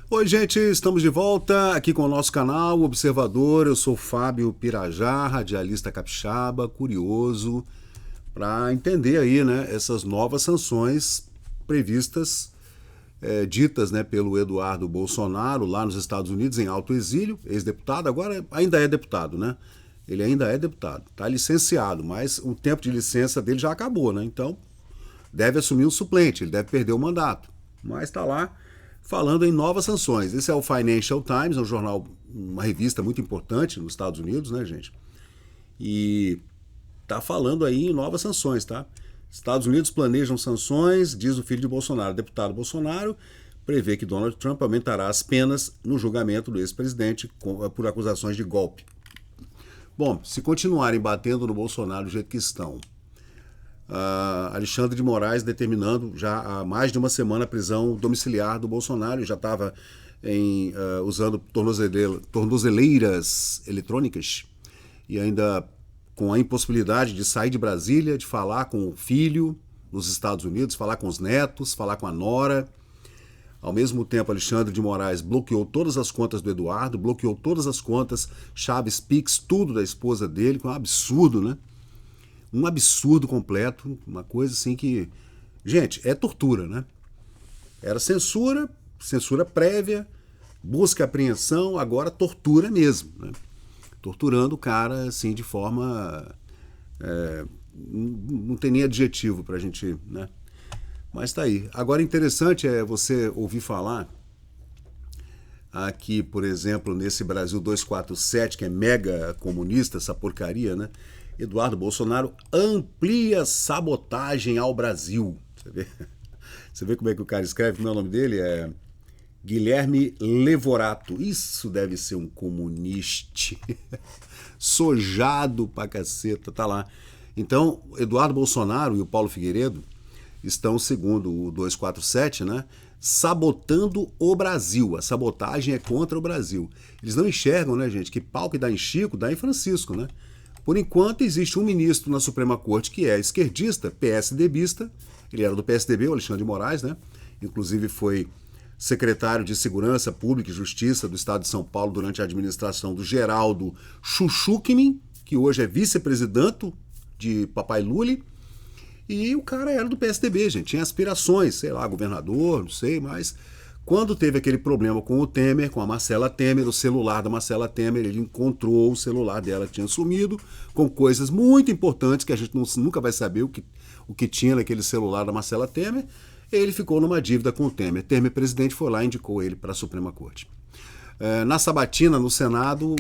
Oi, gente, estamos de volta aqui com o nosso canal Observador. Eu sou Fábio Pirajá, radialista capixaba, curioso para entender aí, né, essas novas sanções previstas, ditas, né, pelo Eduardo Bolsonaro lá nos Estados Unidos em alto exílio, ex-deputado, agora ainda é deputado, né? Ele ainda é deputado, está licenciado, mas o tempo de licença dele já acabou, né? Então deve assumir um suplente, ele deve perder o mandato. Mas está lá falando em novas sanções. Esse é o Financial Times, é um jornal, uma revista muito importante nos Estados Unidos, né, gente? E está falando aí em novas sanções, tá? Estados Unidos planejam sanções, diz o filho de Bolsonaro. O deputado Bolsonaro prevê que Donald Trump aumentará as penas no julgamento do ex-presidente por acusações de golpe. Bom, se continuarem batendo no Bolsonaro do jeito que estão, Alexandre de Moraes determinando já há mais de uma semana a prisão domiciliar do Bolsonaro, já estava usando tornozeleiras eletrônicas e ainda com a impossibilidade de sair de Brasília, de falar com o filho nos Estados Unidos, falar com os netos, falar com a nora. Ao mesmo tempo, Alexandre de Moraes bloqueou todas as contas do Eduardo, bloqueou todas as contas, Chaves, Pix, tudo da esposa dele, que é um absurdo, né? Um absurdo completo, uma coisa assim que... Gente, é tortura, né? Era censura, censura prévia, busca e apreensão, agora tortura mesmo, né? Torturando o cara, assim, de forma... não tem nem adjetivo pra gente, né? Mas tá aí. Agora, interessante é você ouvir falar aqui, por exemplo, nesse Brasil 247, que é mega comunista, essa porcaria, né? Eduardo Bolsonaro amplia sabotagem ao Brasil. Você vê como é que o cara escreve? Como é o nome dele? É Guilherme Levorato. Isso deve ser um comunista. Sojado pra caceta, tá lá. Então, Eduardo Bolsonaro e o Paulo Figueiredo estão, segundo o 247, né, sabotando o Brasil. A sabotagem é contra o Brasil. Eles não enxergam, né, gente, que pau que dá em Chico, dá em Francisco, né? Por enquanto, existe um ministro na Suprema Corte que é esquerdista, PSDBista. Ele era do PSDB, o Alexandre de Moraes, né? Inclusive foi secretário de Segurança Pública e Justiça do Estado de São Paulo durante a administração do Geraldo Chuchuquinin, que hoje é vice-presidente de Papai Lully. E o cara era do PSDB, gente. Tinha aspirações, sei lá, governador, não sei, mas quando teve aquele problema com o Temer, com a Marcela Temer, o celular da Marcela Temer, ele encontrou o celular dela que tinha sumido, com coisas muito importantes que a gente nunca vai saber o que tinha naquele celular da Marcela Temer. Ele ficou numa dívida com o Temer. Temer, presidente, foi lá e indicou ele para a Suprema Corte. Na sabatina, no Senado,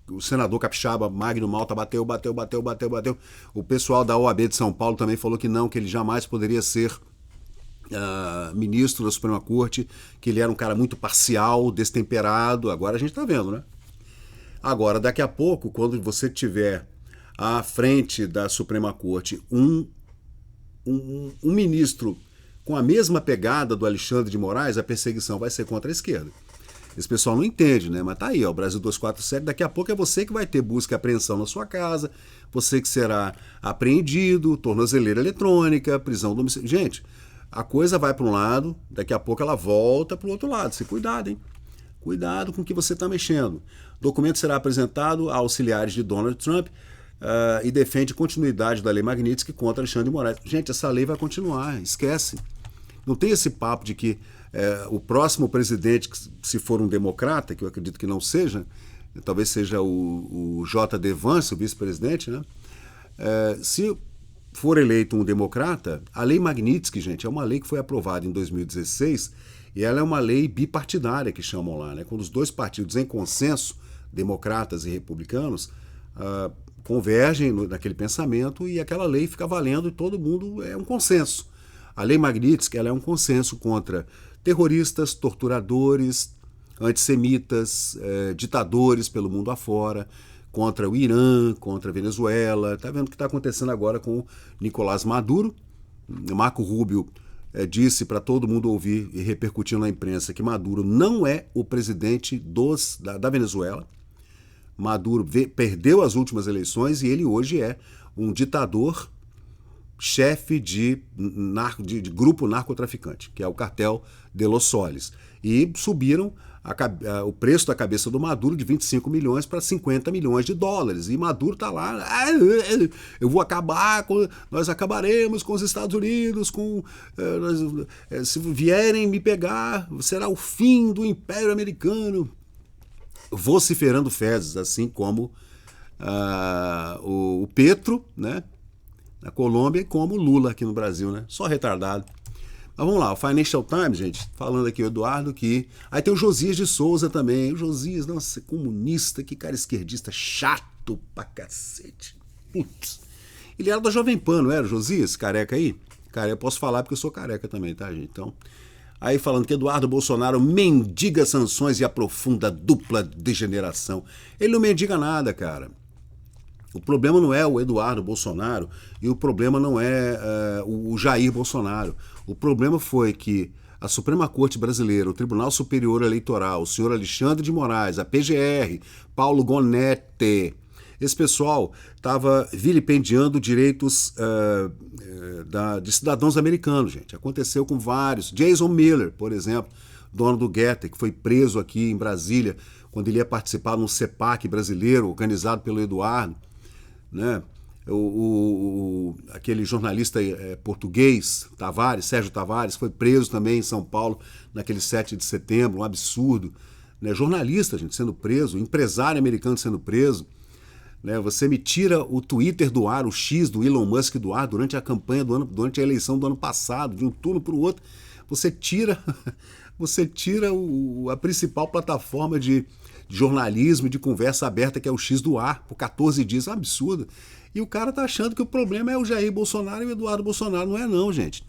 o senador capixaba Magno Malta bateu. O pessoal da OAB de São Paulo também falou que não, que ele jamais poderia ser ministro da Suprema Corte, que ele era um cara muito parcial, destemperado. Agora a gente está vendo, né? Agora, daqui a pouco, quando você tiver à frente da Suprema Corte um ministro com a mesma pegada do Alexandre de Moraes, a perseguição vai ser contra a esquerda. Esse pessoal não entende, né? Mas tá aí, ó, o Brasil 247, daqui a pouco é você que vai ter busca e apreensão na sua casa, você que será apreendido, tornozeleira eletrônica, prisão domiciliar. Gente, a coisa vai para um lado, daqui a pouco ela volta para o outro lado. Se cuidado, hein? Cuidado com o que você está mexendo. O documento será apresentado a auxiliares de Donald Trump e defende continuidade da lei Magnitsky contra Alexandre de Moraes. Gente, essa lei vai continuar, esquece. Não tem esse papo de que o próximo presidente, se for um democrata, que eu acredito que não seja, talvez seja o J.D. Vance, o vice-presidente, né? Se for eleito um democrata, a lei Magnitsky, gente, é uma lei que foi aprovada em 2016 e ela é uma lei bipartidária que chamam lá, né? Quando os dois partidos em consenso, democratas e republicanos, convergem naquele pensamento e aquela lei fica valendo e todo mundo é um consenso. A lei Magnitsky ela é um consenso contra terroristas, torturadores, antissemitas, ditadores pelo mundo afora, contra o Irã, contra a Venezuela. Está vendo o que está acontecendo agora com o Nicolás Maduro. Marco Rubio disse para todo mundo ouvir e repercutiu na imprensa que Maduro não é o presidente da Venezuela. Maduro perdeu as últimas eleições e ele hoje é um ditador chefe de grupo narcotraficante, que é o cartel de Los Soles. E subiram o preço da cabeça do Maduro de 25 milhões para 50 milhões de dólares. E Maduro está lá, eu vou acabar, nós acabaremos com os Estados Unidos, se vierem me pegar, será o fim do Império Americano. Vociferando fezes, assim como o Petro, né, na Colômbia, e como o Lula aqui no Brasil, né? Só retardado. Mas vamos lá, o Financial Times, gente, falando aqui o Eduardo, que... Aí tem o Josias de Souza também. O Josias, nossa, comunista, que cara esquerdista chato pra cacete. Putz. Ele era da Jovem Pan, não era, Josias? Careca aí? Cara, eu posso falar porque eu sou careca também, tá, gente? Então... Aí falando que Eduardo Bolsonaro mendiga sanções e aprofunda dupla degeneração. Ele não mendiga nada, cara. O problema não é o Eduardo Bolsonaro e o problema não é o Jair Bolsonaro. O problema foi que a Suprema Corte Brasileira, o Tribunal Superior Eleitoral, o senhor Alexandre de Moraes, a PGR, Paulo Gonetti, esse pessoal estava vilipendiando direitos de cidadãos americanos, gente. Aconteceu com vários. Jason Miller, por exemplo, dono do Getter, que foi preso aqui em Brasília quando ele ia participar de um CEPAC brasileiro organizado pelo Eduardo, né? Aquele jornalista português, Sérgio Tavares, foi preso também em São Paulo naquele 7 de setembro, um absurdo. Né? Jornalista, gente, sendo preso, empresário americano sendo preso. Né? Você me tira o Twitter do ar, o X do Elon Musk do ar durante a campanha durante a eleição do ano passado, de um turno para o outro. Você tira a principal plataforma de jornalismo e de conversa aberta, que é o X do ar, por 14 dias, é um absurdo. E o cara tá achando que o problema é o Jair Bolsonaro e o Eduardo Bolsonaro. Não é não, gente.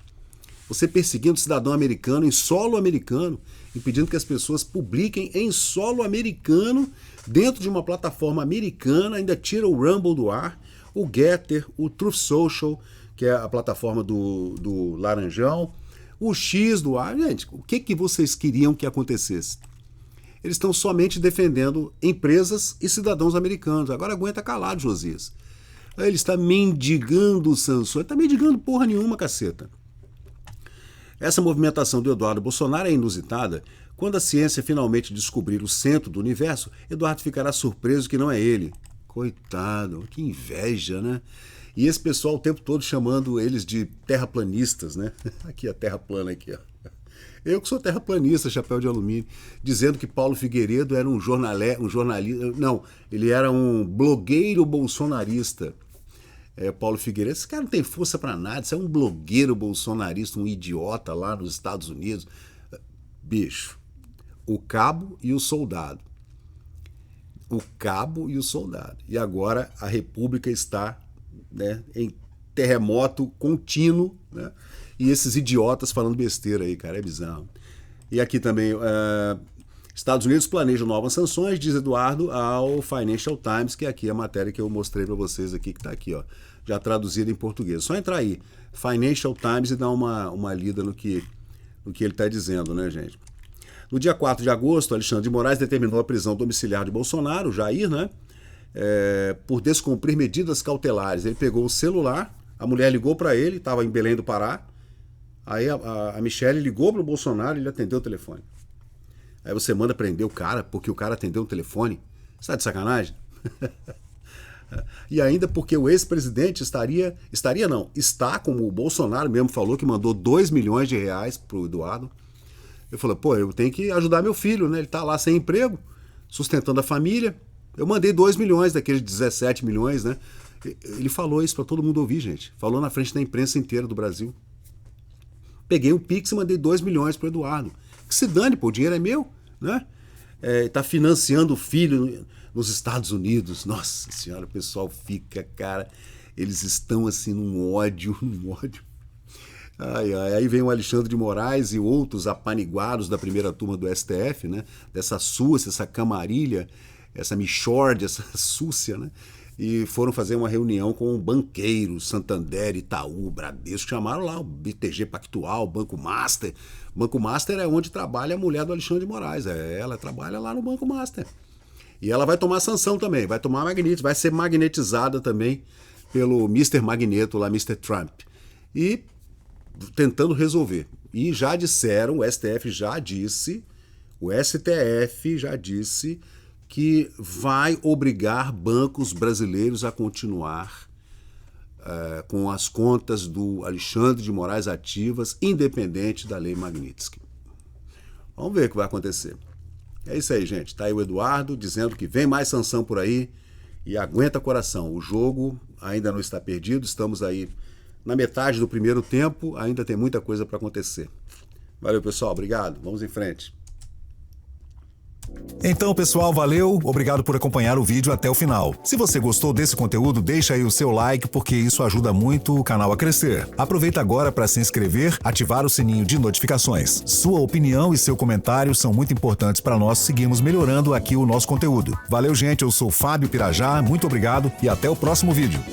Você perseguindo cidadão americano em solo americano, impedindo que as pessoas publiquem em solo americano, dentro de uma plataforma americana, ainda tira o Rumble do ar, o Getter, o Truth Social, que é a plataforma do Laranjão, o X do ar. Gente, o que vocês queriam que acontecesse? Eles estão somente defendendo empresas e cidadãos americanos. Agora aguenta calado, Josias. Ele está mendigando sanções. Ele está mendigando porra nenhuma, caceta. Essa movimentação do Eduardo Bolsonaro é inusitada. Quando a ciência finalmente descobrir o centro do universo, Eduardo ficará surpreso que não é ele. Coitado, que inveja, né? E esse pessoal o tempo todo chamando eles de terraplanistas, né? Aqui a terra plana aqui, ó. Eu que sou terraplanista, chapéu de alumínio, dizendo que Paulo Figueiredo era um jornalista... Não, ele era um blogueiro bolsonarista. Paulo Figueiredo, esse cara não tem força pra nada, isso é um blogueiro bolsonarista, um idiota lá nos Estados Unidos. Bicho, o cabo e o soldado. O cabo e o soldado. E agora a República está, né, em terremoto contínuo, né? E esses idiotas falando besteira aí, cara, é bizarro. E aqui também, Estados Unidos planejam novas sanções, diz Eduardo ao Financial Times, que é aqui a matéria que eu mostrei para vocês aqui, que está aqui, ó, já traduzida em português. Só entrar aí, Financial Times, e dar uma lida no que ele está dizendo, né, gente? No dia 4 de agosto, Alexandre de Moraes determinou a prisão domiciliar de Bolsonaro, Jair, né, por descumprir medidas cautelares. Ele pegou o celular, a mulher ligou para ele, estava em Belém do Pará. Aí a Michelle ligou para o Bolsonaro e ele atendeu o telefone. Aí você manda prender o cara porque o cara atendeu o telefone? Você tá de sacanagem? E ainda porque o ex-presidente está, como o Bolsonaro mesmo falou, que mandou 2 milhões de reais pro Eduardo. Eu falei, pô, eu tenho que ajudar meu filho, né? Ele tá lá sem emprego, sustentando a família. Eu mandei 2 milhões daqueles 17 milhões, né? Ele falou isso para todo mundo ouvir, gente. Falou na frente da imprensa inteira do Brasil. Peguei um Pix e mandei 2 milhões pro Eduardo. Que se dane, pô, o dinheiro é meu, né? Tá financiando o filho nos Estados Unidos. Nossa senhora, o pessoal fica, cara, eles estão assim num ódio. Ai, aí vem o Alexandre de Moraes e outros apaniguados da primeira turma do STF, né? Dessa súcia, essa camarilha, essa michórdia, essa súcia, né? E foram fazer uma reunião com banqueiros, Santander, Itaú, Bradesco, chamaram lá o BTG Pactual, Banco Master. Banco Master é onde trabalha a mulher do Alexandre de Moraes, ela trabalha lá no Banco Master. E ela vai tomar sanção também, vai tomar magneto, vai ser magnetizada também pelo Mr. Magneto lá, Mr. Trump. e tentando resolver. E já disseram, o STF já disse, o STF já disse que vai obrigar bancos brasileiros a continuar com as contas do Alexandre de Moraes ativas, independente da lei Magnitsky. Vamos ver o que vai acontecer. É isso aí, gente. Tá aí o Eduardo dizendo que vem mais sanção por aí e aguenta coração. O jogo ainda não está perdido, estamos aí na metade do primeiro tempo, ainda tem muita coisa para acontecer. Valeu, pessoal. Obrigado. Vamos em frente. Então, pessoal, valeu, obrigado por acompanhar o vídeo até o final. Se você gostou desse conteúdo, deixa aí o seu like, porque isso ajuda muito o canal a crescer. Aproveita agora para se inscrever, ativar o sininho de notificações. Sua opinião e seu comentário são muito importantes para nós seguirmos melhorando aqui o nosso conteúdo. Valeu, gente, eu sou Fábio Pirajá, muito obrigado e até o próximo vídeo.